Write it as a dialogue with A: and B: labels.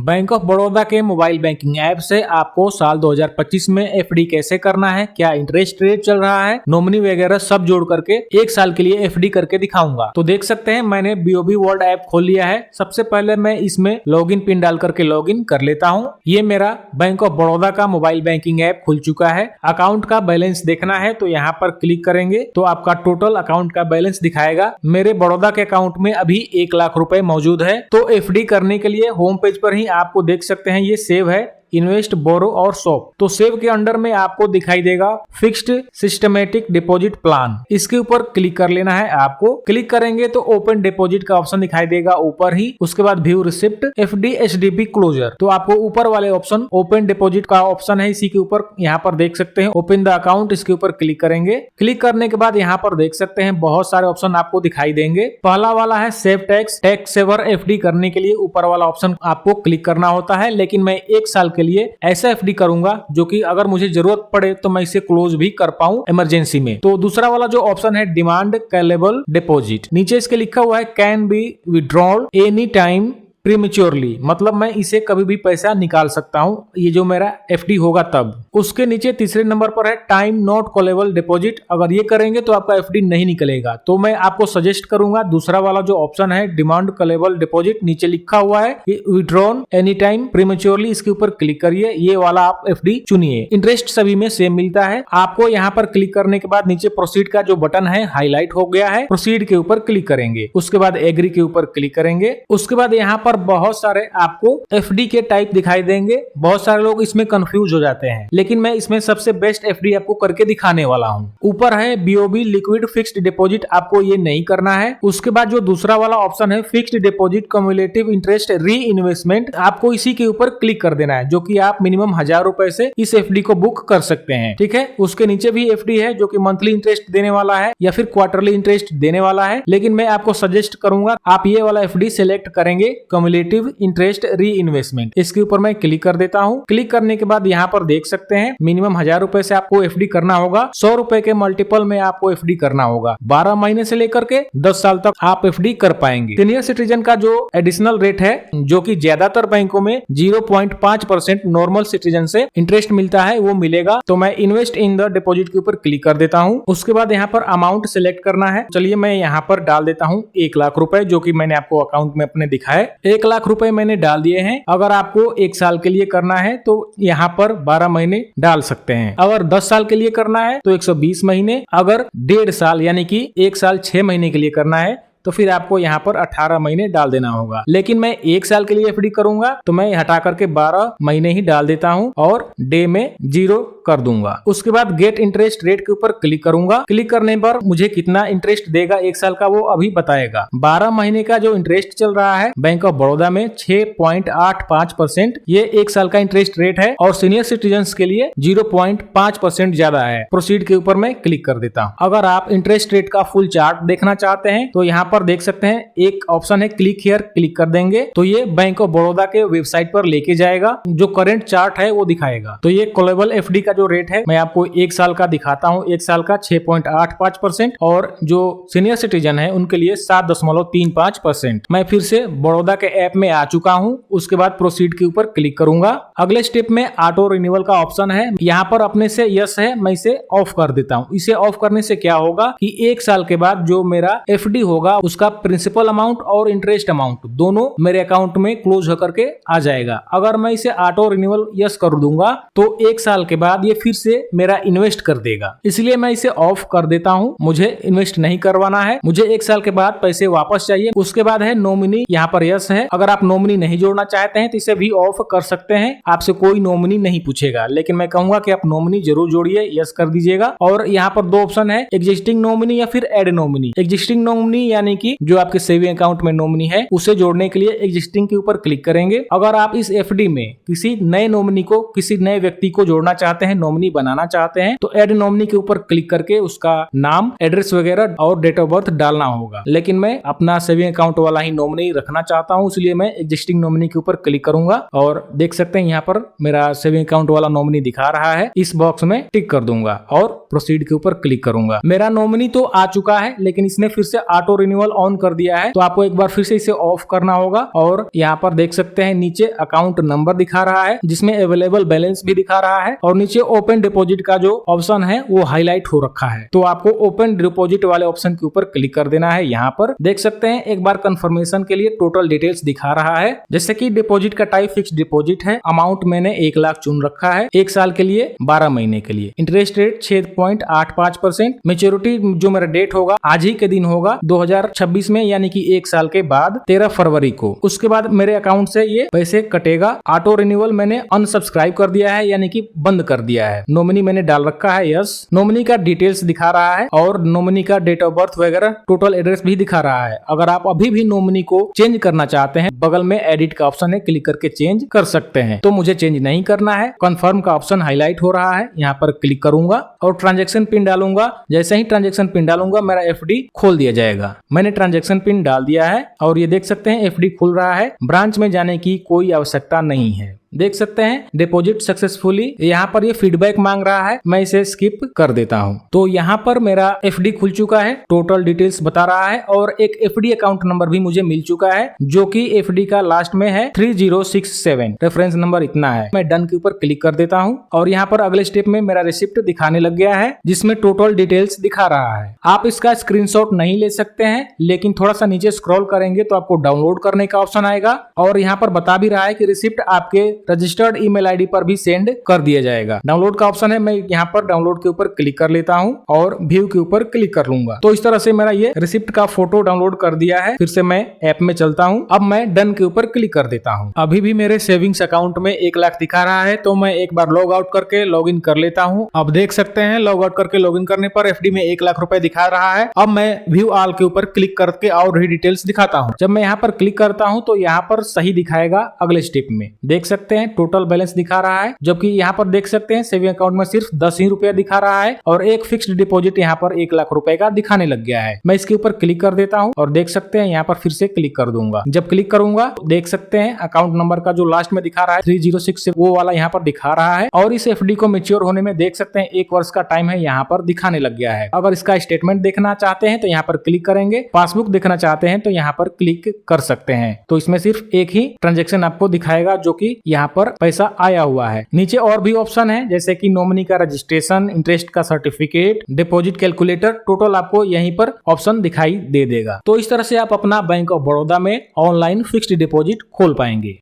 A: Bank of Baroda के mobile banking app से आपको साल 2025 में एफडी कैसे करना है, क्या इंटरेस्ट रेट चल रहा है, नॉमिनी वगैरह सब जोड़ करके एक साल के लिए एफडी करके दिखाऊंगा। तो देख सकते हैं मैंने बीओबी वर्ल्ड ऐप खोल लिया है। सबसे पहले मैं इसमें लॉगिन पिन डाल करके लॉगिन कर लेता हूँ। ये मेरा बैंक ऑफ बड़ौदा का मोबाइल बैंकिंग ऐप खुल चुका है। अकाउंट का बैलेंस देखना है तो यहाँ पर क्लिक करेंगे तो आपका टोटल अकाउंट का बैलेंस दिखाएगा। मेरे बड़ौदा के अकाउंट में अभी 1 लाख रुपए मौजूद है। तो एफडी करने के लिए होम पेज पर ही आपको देख सकते हैं ये सेव है, इन्वेस्ट, बोरो और शॉप। तो सेव के अंडर में आपको दिखाई देगा फिक्स्ड सिस्टमेटिक डिपॉजिट प्लान। इसके ऊपर क्लिक कर लेना है आपको। क्लिक करेंगे तो ओपन डिपॉजिट का ऑप्शन दिखाई देगा ऊपर ही। उसके बाद view receipt, FD, HDP closure. तो आपको ऊपर वाले ऑप्शन ओपन डिपॉजिट का ऑप्शन है, इसी के ऊपर यहाँ पर देख सकते हैं ओपन द अकाउंट। इसके ऊपर क्लिक करेंगे। क्लिक करने के बाद यहाँ पर देख सकते हैं बहुत सारे ऑप्शन आपको दिखाई देंगे। पहला वाला है सेव टैक्स सेवर। एफडी करने के लिए ऊपर वाला ऑप्शन आपको क्लिक करना होता है, लेकिन मैं 1 साल के लिए ऐसा एफडी करूंगा जो कि अगर मुझे जरूरत पड़े तो मैं इसे क्लोज भी कर पाऊं इमरजेंसी में। तो दूसरा वाला जो ऑप्शन है डिमांड कैलेबल डिपॉजिट, नीचे इसके लिखा हुआ है can be withdrawal any time prematurely, मतलब मैं इसे कभी भी पैसा निकाल सकता हूं, ये जो मेरा एफडी होगा तब। उसके नीचे तीसरे नंबर पर है टाइम नॉट कॉलेबल डिपॉजिट। अगर ये करेंगे तो आपका एफडी नहीं निकलेगा। तो मैं आपको सजेस्ट करूंगा दूसरा वाला जो ऑप्शन है डिमांड कॉलेबल डिपॉजिट, नीचे लिखा हुआ है विड्रॉन एनी टाइम प्रीमेच्योरली, इसके ऊपर क्लिक करिए। ये वाला आप एफडी चुनिए। इंटरेस्ट सभी में सेम मिलता है। आपको यहाँ पर क्लिक करने के बाद नीचे प्रोसीड का जो बटन है हाईलाइट हो गया है, प्रोसीड के ऊपर क्लिक करेंगे। उसके बाद एग्री के ऊपर क्लिक करेंगे। उसके बाद यहाँ पर बहुत सारे आपको एफडी के टाइप दिखाई देंगे। बहुत सारे लोग इसमें कंफ्यूज हो जाते हैं, लेकिन मैं इसमें सबसे बेस्ट एफडी आपको करके दिखाने वाला हूं। ऊपर है बीओबी लिक्विड फिक्स्ड डिपॉजिट, आपको ये नहीं करना है। उसके बाद जो दूसरा वाला ऑप्शन है फिक्स्ड डिपॉजिट कम्युलेटिव इंटरेस्ट री इन्वेस्टमेंट, आपको इसी के ऊपर क्लिक कर देना है, जो कि आप मिनिमम 1000 रुपए से इस एफडी को बुक कर सकते हैं। ठीक है। उसके नीचे भी एफडी है जो कि मंथली इंटरेस्ट देने वाला है या फिर क्वार्टरली इंटरेस्ट देने वाला है, लेकिन मैं आपको सजेस्ट करूंगा आप ये वाला एफडी सिलेक्ट करेंगे, कम्युलेटिव इंटरेस्ट री इन्वेस्टमेंट। इसके ऊपर मैं क्लिक कर देता हूं। क्लिक करने के बाद यहाँ पर देख सकते हैं मिनिमम 1000 रुपए से आपको एफडी करना होगा। 100 रुपए के मल्टीपल में आपको एफडी करना होगा। 12 महीने से लेकर के 10 साल तक आप एफडी कर पाएंगे। सीनियर सिटीजन का जो एडिशनल रेट है, जो कि ज्यादातर बैंकों में 0.5% नॉर्मल सिटीजन से इंटरेस्ट मिलता है, वो मिलेगा। तो मैं इन्वेस्ट इन द डिपॉजिट के ऊपर क्लिक कर देता हूँ। उसके बाद यहाँ पर अमाउंट सिलेक्ट करना है। चलिए मैं यहाँ पर डाल देता हूँ 1 लाख रुपए, जो कि मैंने आपको अकाउंट में अपने दिखाए। 1 लाख रुपए मैंने डाल दिए हैं। अगर आपको 1 साल के लिए करना है तो यहाँ पर 12 महीने डाल सकते हैं। अगर 10 साल के लिए करना है तो 120 महीने। अगर 1.5 साल यानी कि 1 साल 6 महीने के लिए करना है तो फिर आपको यहाँ पर 18 महीने डाल देना होगा। लेकिन मैं 1 साल के लिए एफडी करूंगा तो मैं हटा करके 12 महीने ही डाल देता हूँ और डे में 0 कर दूंगा। उसके बाद गेट इंटरेस्ट रेट के ऊपर क्लिक करूंगा। क्लिक करने पर मुझे कितना इंटरेस्ट देगा 1 साल का वो अभी बताएगा। 12 महीने का जो इंटरेस्ट चल रहा है बैंक ऑफ बड़ौदा में 6.85%, ये 1 साल का इंटरेस्ट रेट है और सीनियर सिटीजन के लिए 0.5% ज्यादा है। प्रोसीड के ऊपर मैं क्लिक कर देता हूँ। अगर आप इंटरेस्ट रेट का फुल चार्ट देखना चाहते हैं तो यहाँ पर देख सकते हैं एक ऑप्शन है क्लिक हियर, क्लिक कर देंगे तो ये बैंक ऑफ बड़ौदा के वेबसाइट पर लेके जाएगा। जो करंट चार्ट है वो दिखाएगा। तो ये कॉलेबल एफडी का जो रेट है मैं आपको 1 साल का दिखाता हूँ। 1 साल का 6.85% और जो सीनियर सिटीजन है उनके लिए 7.35%। मैं फिर से बड़ौदा के ऐप में आ चुका हूँ। उसके बाद प्रोसीड के ऊपर क्लिक करूंगा। अगले स्टेप में ऑटो रिन्यूअल का ऑप्शन है। यहाँ पर अपने से यस है, मैं इसे ऑफ कर देता हूँ। इसे ऑफ करने से क्या होगा कि 1 साल के बाद जो मेरा एफडी होगा उसका प्रिंसिपल अमाउंट और इंटरेस्ट अमाउंट दोनों मेरे अकाउंट में क्लोज होकर के आ जाएगा। अगर मैं इसे ऑटो रिन्यूअल यस कर दूंगा तो 1 साल के बाद ये फिर से मेरा इन्वेस्ट कर देगा। इसलिए मैं इसे ऑफ कर देता हूं। मुझे इन्वेस्ट नहीं करवाना है, मुझे 1 साल के बाद पैसे वापस चाहिए। उसके बाद है नॉमिनी, यहाँ पर यस है। अगर आप नॉमिनी नहीं जोड़ना चाहते हैं तो इसे भी ऑफ कर सकते हैं। आपसे कोई नॉमिनी नहीं पूछेगा, लेकिन मैं कहूंगा कि आप नॉमिनी जरूर जोड़िए, यस कर दीजिएगा। और यहाँ पर 2 ऑप्शन है, एग्जिस्टिंग नॉमिनी या फिर एड नॉमिनी। एग्जिस्टिंग नॉमिनी यानी कि जो आपके सेविंग अकाउंट में नॉमिनी है उसे जोड़ने के लिए एग्जिस्टिंग के ऊपर क्लिक करेंगे। अगर आप इस एफडी में किसी नए नॉमिनी को, किसी नए व्यक्ति को जोड़ना चाहते हैं, नॉमिनी बनाना चाहते हैं, तो ऐड नॉमिनी के ऊपर क्लिक करके उसका नाम, एड्रेस वगैरह और डेट ऑफ बर्थ डालना होगा। लेकिन मैं अपना सेविंग अकाउंट वाला ही नॉमिनी रखना चाहता हूं, इसलिए मैं एग्जिस्टिंग नॉमिनी के ऊपर क्लिक करूंगा और देख सकते हैं यहाँ पर मेरा सेविंग अकाउंट वाला नॉमिनी दिखा रहा है। इस बॉक्स में टिक कर दूंगा और प्रोसीड के ऊपर क्लिक करूंगा। मेरा नॉमिनी तो आ चुका है, लेकिन इसने फिर से ऑटो रिन्यूअल रिन्यूअल ऑन कर दिया है तो आपको एक बार फिर से इसे ऑफ करना होगा। और यहाँ पर देख सकते हैं नीचे अकाउंट नंबर दिखा रहा है जिसमें अवेलेबल बैलेंस भी दिखा रहा है और नीचे ओपन डिपॉजिट का जो ऑप्शन है वो हाईलाइट हो रखा है। तो आपको ओपन डिपॉजिट वाले ऑप्शन के ऊपर क्लिक कर देना है। यहाँ पर देख सकते हैं एक बार कंफर्मेशन के लिए टोटल डिटेल्स दिखा रहा है, जैसे कि डिपॉजिट का टाइप फिक्स डिपॉजिट है, अमाउंट मैंने 1 लाख चुन रखा है, 1 साल के लिए 12 महीने के लिए, इंटरेस्ट रेट 6.85%, मेच्योरिटी जो मेरा डेट होगा आज ही के दिन होगा 2026 में, यानी कि 1 साल के बाद 13 फरवरी को। उसके बाद मेरे अकाउंट से ये पैसे कटेगा। ऑटो रिन्यूअल मैंने अनसब्सक्राइब कर दिया है, यानी कि बंद कर दिया है। नॉमिनी मैंने डाल रखा है यस। नॉमिनी का डिटेल्स दिखा रहा है और नॉमिनी का डेट ऑफ बर्थ वगैरह टोटल एड्रेस भी दिखा रहा है। अगर आप अभी भी नॉमिनी को चेंज करना चाहते हैं, बगल में एडिट का ऑप्शन है, क्लिक करके चेंज कर सकते हैं। तो मुझे चेंज नहीं करना है। कंफर्म का ऑप्शन हाईलाइट हो रहा है, यहाँ पर क्लिक करूंगा और ट्रांजैक्शन पिन डालूंगा। जैसे ही ट्रांजैक्शन पिन डालूंगा मेरा एफडी खोल दिया जाएगा। मैंने ट्रांजैक्शन पिन डाल दिया है और ये देख सकते हैं एफडी खुल रहा है। ब्रांच में जाने की कोई आवश्यकता नहीं है। देख सकते हैं डिपॉजिट सक्सेसफुली। यहाँ पर ये फीडबैक मांग रहा है, मैं इसे स्किप कर देता हूँ। तो यहाँ पर मेरा एफडी खुल चुका है, टोटल डिटेल्स बता रहा है और एक एफडी अकाउंट नंबर भी मुझे मिल चुका है जो कि एफडी का लास्ट में है 3067, रेफरेंस नंबर इतना है। मैं डन के ऊपर क्लिक कर देता हूँ और यहाँ पर अगले स्टेप में मेरा रिसिप्ट दिखाने लग गया है जिसमें टोटल डिटेल्स दिखा रहा है। आप इसका स्क्रीनशॉट नहीं ले सकते हैं, लेकिन थोड़ा सा नीचे स्क्रॉल करेंगे तो आपको डाउनलोड करने का ऑप्शन आएगा और यहाँ पर बता भी रहा है कि रिसिप्ट आपके रजिस्टर्ड ईमेल आईडी पर भी सेंड कर दिया जाएगा। डाउनलोड का ऑप्शन है, मैं यहाँ पर डाउनलोड के ऊपर क्लिक कर लेता हूँ और व्यू के ऊपर क्लिक कर लूंगा। तो इस तरह से मेरा ये रिसिप्ट का फोटो डाउनलोड कर दिया है। फिर से मैं ऐप में चलता हूँ। अब मैं डन के ऊपर क्लिक कर देता हूँ। अभी भी मेरे सेविंग्स अकाउंट में 1 लाख दिखा रहा है, तो मैं एक बार लॉग आउट करके लॉग इन कर लेता हूँ। अब देख सकते हैं लॉग आउट करके लॉग इन करने पर एफडी में 1 लाख रुपए दिखा रहा है। अब मैं व्यू ऑल के ऊपर क्लिक करके और भी डिटेल्स दिखाता हूँ। जब मैं यहाँ पर क्लिक करता हूँ तो यहाँ पर सही दिखाएगा। अगले स्टेप में देख सकते हैं टोटल बैलेंस दिखा रहा है, जबकि यहाँ पर देख सकते हैं सेविंग अकाउंट में सिर्फ 10 ही रुपया दिखा रहा है और एक फिक्स्ड डिपॉजिट यहाँ पर 1 लाख रुपए का दिखाने लग गया है। मैं इसके ऊपर क्लिक कर देता हूँ और देख सकते हैं यहाँ पर फिर से क्लिक कर दूंगा। जब क्लिक करूंगा तो देख सकते हैं अकाउंट नंबर का जो लास्ट में दिखा रहा है 306 वो वाला यहाँ पर दिखा रहा है और इस एफडी को मैच्योर होने में देख सकते हैं 1 वर्ष का टाइम है, यहाँ पर दिखाने लग गया है। अगर इसका स्टेटमेंट देखना चाहते हैं तो यहाँ पर क्लिक करेंगे, पासबुक देखना चाहते हैं तो यहाँ पर क्लिक कर सकते हैं। तो इसमें सिर्फ एक ही ट्रांजेक्शन आपको दिखाएगा जो कि यहाँ पर पैसा आया हुआ है। नीचे और भी ऑप्शन है जैसे कि नॉमिनी का रजिस्ट्रेशन, इंटरेस्ट का सर्टिफिकेट, डिपॉजिट कैलकुलेटर, टोटल आपको यहीं पर ऑप्शन दिखाई दे देगा। तो इस तरह से आप अपना बैंक ऑफ बड़ौदा में ऑनलाइन फिक्स्ड डिपॉजिट खोल पाएंगे।